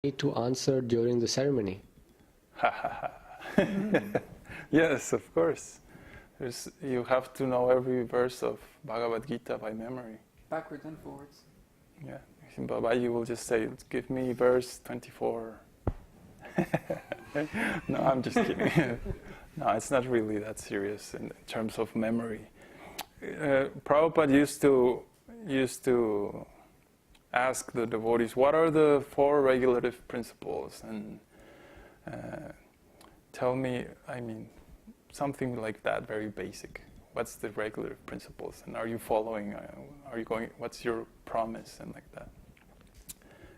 need to answer during the ceremony? Yes, of course. You have to know every verse of Bhagavad-gītā by memory. Backwards and forwards. Yeah, Bābājī will just say, give me verse 24. No, I'm just kidding. No, it's not really that serious in terms of memory. Prabhupada used to ask the devotees, what are the 4 regulative principles? And tell me, something like that, very basic. What's the regulative principles? And are you following? Are you going? What's your promise? And like that.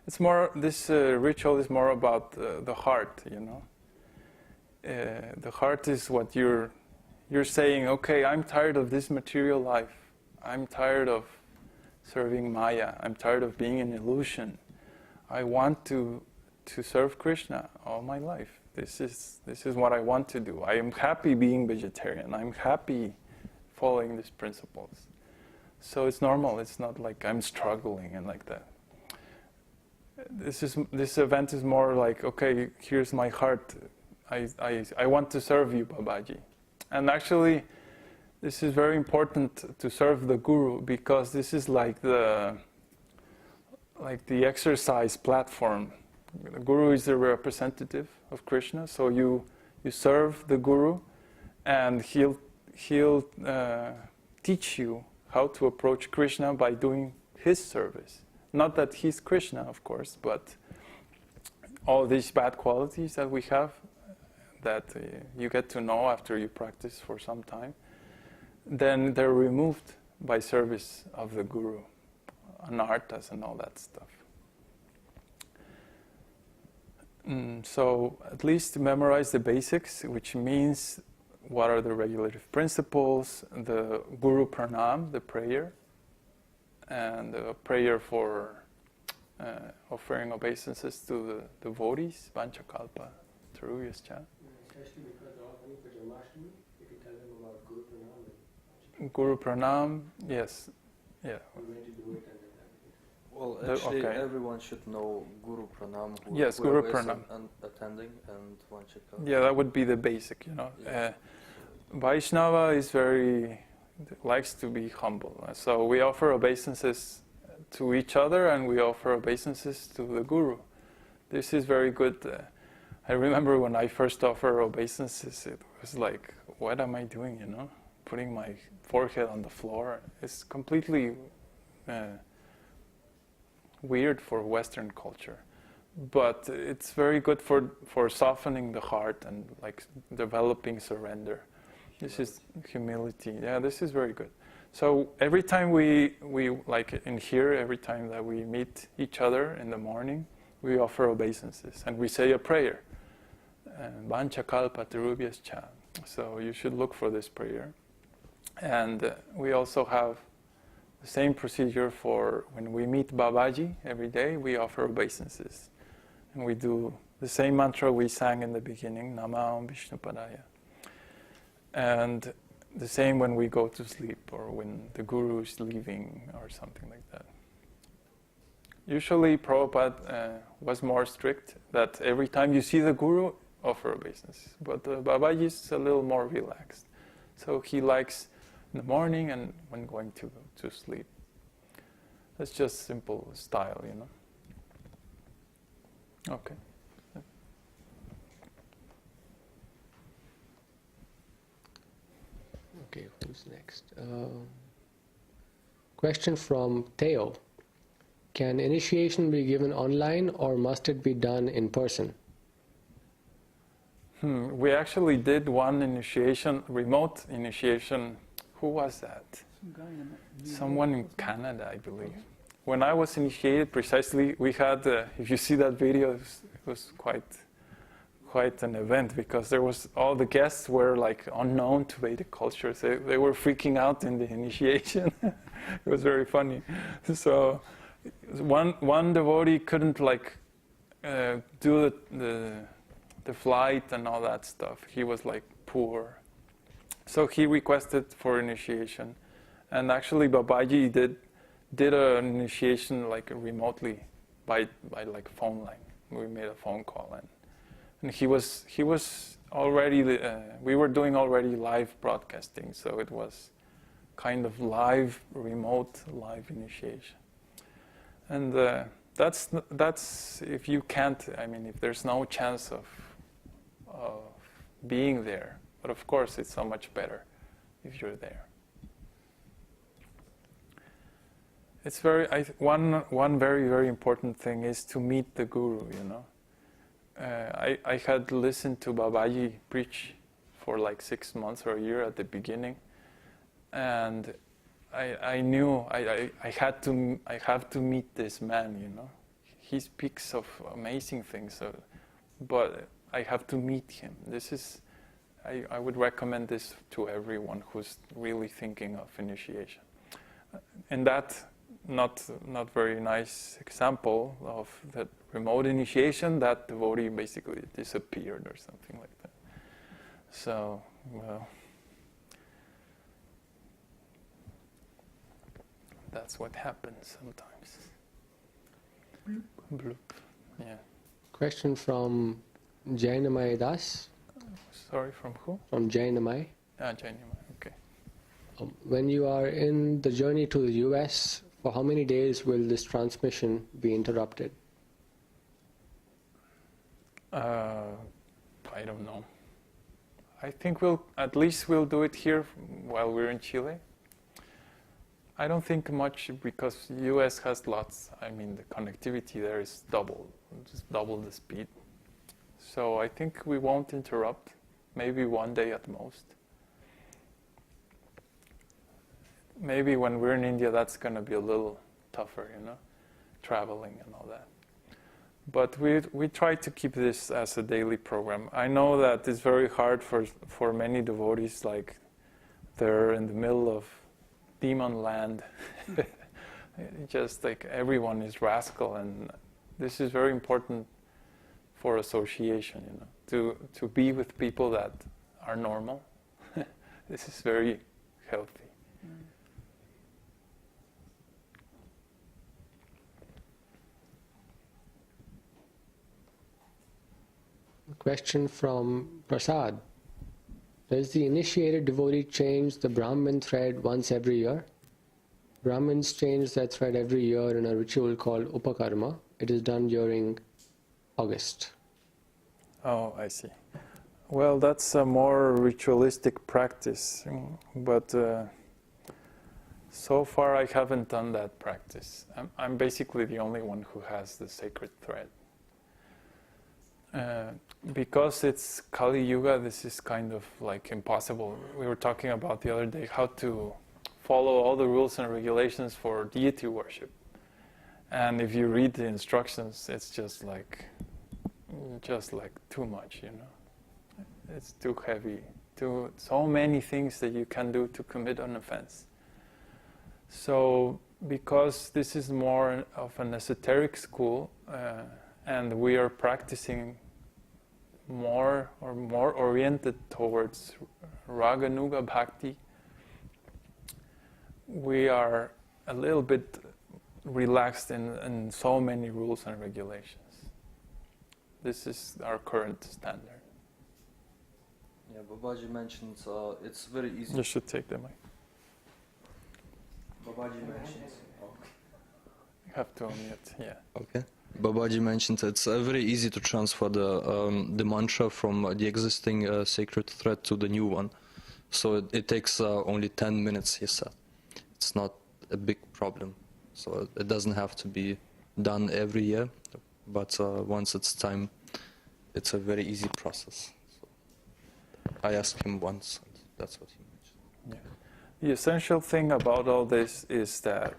It's more. This ritual is more about the heart. The heart is what you're saying. Okay, I'm tired of this material life. I'm tired of serving Maya. I'm tired of being an illusion. I want to serve Krishna all my life. This is what I want to do. I am happy being vegetarian. I'm happy following these principles. So it's normal. It's not like I'm struggling and like that. This event is more like, okay, here's my heart. I want to serve you, Bābājī. And actually, this is very important to serve the Guru, because this is like the exercise platform. The Guru is the representative of Krishna, so you serve the Guru, and he'll teach you how to approach Krishna by doing his service. Not that he's Krishna, of course, but all these bad qualities that we have, that you get to know after you practice for some time, then they're removed by service of the Guru, anarthas and all that stuff. So at least memorize the basics, which means what are the regulative principles, the Guru Pranam, the prayer, and the prayer for offering obeisances to the devotees, Vanchakalpa, Taruyascha. Especially because they're all coming for Janmashtami, if you tell them about Guru Pranam. Guru Pranam, yes, yeah. We're going to do it. Well, actually, everyone should know Guru Pranam. Yes, Guru Pranam. Attending and Vanchaka. Yeah, that would be the basic, Yeah. Vaishnava likes to be humble. So we offer obeisances to each other, and we offer obeisances to the Guru. This is very good. I remember when I first offered obeisances, it was like, what am I doing, Putting my forehead on the floor. It's completely weird for Western culture. But it's very good for softening the heart and like developing surrender. This is humility. Yeah, this is very good. So every time we like in here, every time that we meet each other in the morning, we offer obeisances and we say a prayer. Vanchakalpa Tarubhyascha. So you should look for this prayer. And we also have the same procedure for when we meet Bābājī every day, we offer obeisances. And we do the same mantra we sang in the beginning, Namah Vishnupadaya. And the same when we go to sleep or when the Guru is leaving or something like that. Usually Prabhupada was more strict that every time you see the Guru, offer obeisances. But Bābājī is a little more relaxed. So he likes in the morning and when going to sleep. That's just simple style, Okay. Okay, who's next? Question from Theo. Can initiation be given online or must it be done in person? We actually did one initiation, remote initiation. Who was that? Someone in Canada, I believe. When I was initiated, precisely, we had, if you see that video, it was quite an event, because there was, all the guests were like unknown to Vedic culture. They were freaking out in the initiation. It was very funny. So one devotee couldn't do the flight and all that stuff. He was like poor. So he requested for initiation. And actually Bābājī did an initiation like remotely by like phone line. we made a phone call, and he was already we were doing already live broadcasting, so it was kind of remote live initiation. And that's if you can't, I mean, if there's no chance of being there, but of course it's so much better if you're there. It's one very, very important thing is to meet the Guru, you know. I had listened to Bābājī preach for like 6 months or a year at the beginning, and I knew I have to meet this man, you know. He speaks of amazing things, but I have to meet him. I would recommend this to everyone who's really thinking of initiation. And that not very nice example of that remote initiation, that devotee basically disappeared or something like that. So, well, that's what happens sometimes. Bloop. Bloop. Yeah. Question from Jainamai Das. Sorry, from who? From Jainamai. Jainamai, okay. When you are in the journey to the US, for how many days will this transmission be interrupted? I don't know. I think we'll do it here while we're in Chile. I don't think much because US has lots. I mean, the connectivity there is just double the speed. So I think we won't interrupt. Maybe one day at most. Maybe when we're in India, that's going to be a little tougher, you know, traveling and all that. But we try to keep this as a daily program. I know that it's very hard for many devotees, like they're in the middle of demon land. Just like everyone is rascal, and this is very important for association, you know, to be with people that are normal. This is very healthy. Question from Prasad. Does the initiated devotee change the Brahmin thread once every year? Brahmins change their thread every year in a ritual called Upakarma. It is done during August. Oh, I see. Well, that's a more ritualistic practice, but so far I haven't done that practice. I'm basically the only one who has the sacred thread. Because it's Kali Yuga, this is kind of like impossible. We were talking about the other day how to follow all the rules and regulations for deity worship. And if you read the instructions, it's just like too much, you know. It's too heavy. So many things that you can do to commit an offense. So because this is more of an esoteric school, and we are practicing more oriented towards Raganuga Bhakti, we are a little bit relaxed in so many rules and regulations. This is our current standard. Yeah, Bābājī mentioned it's very easy. You should take the mic. Bābājī mentions. You have to unmute, yeah. Okay. Bābājī mentioned it's very easy to transfer the mantra from the existing sacred thread to the new one. So it takes only 10 minutes, he said. It's not a big problem. So it doesn't have to be done every year, but once it's time, it's a very easy process. So I asked him once, and that's what he mentioned. Yeah. The essential thing about all this is that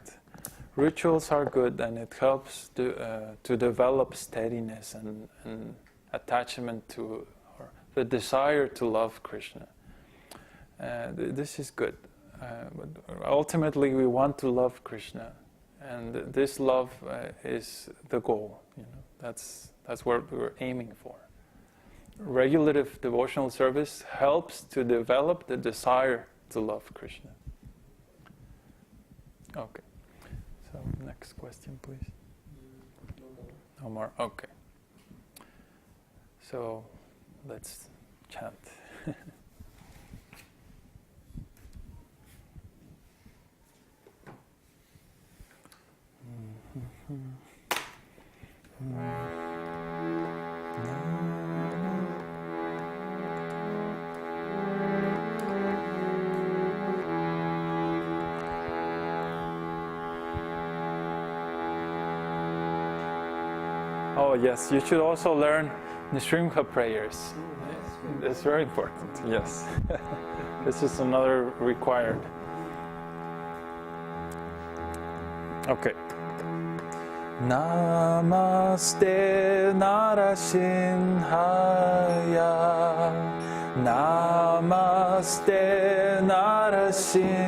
rituals are good, and it helps to develop steadiness and attachment to, or the desire to love Krishna. This is good. But ultimately, we want to love Krishna, and this love is the goal. You know, that's what we're aiming for. Regulative devotional service helps to develop the desire to love Krishna. Okay. So next question, please. No more. Okay. So let's chant. Oh yes, you should also learn the Śrīmad prayers. It's very important, yes. This is another required. Okay. Namaste Narasimhaya. Namaste Narasimhaya.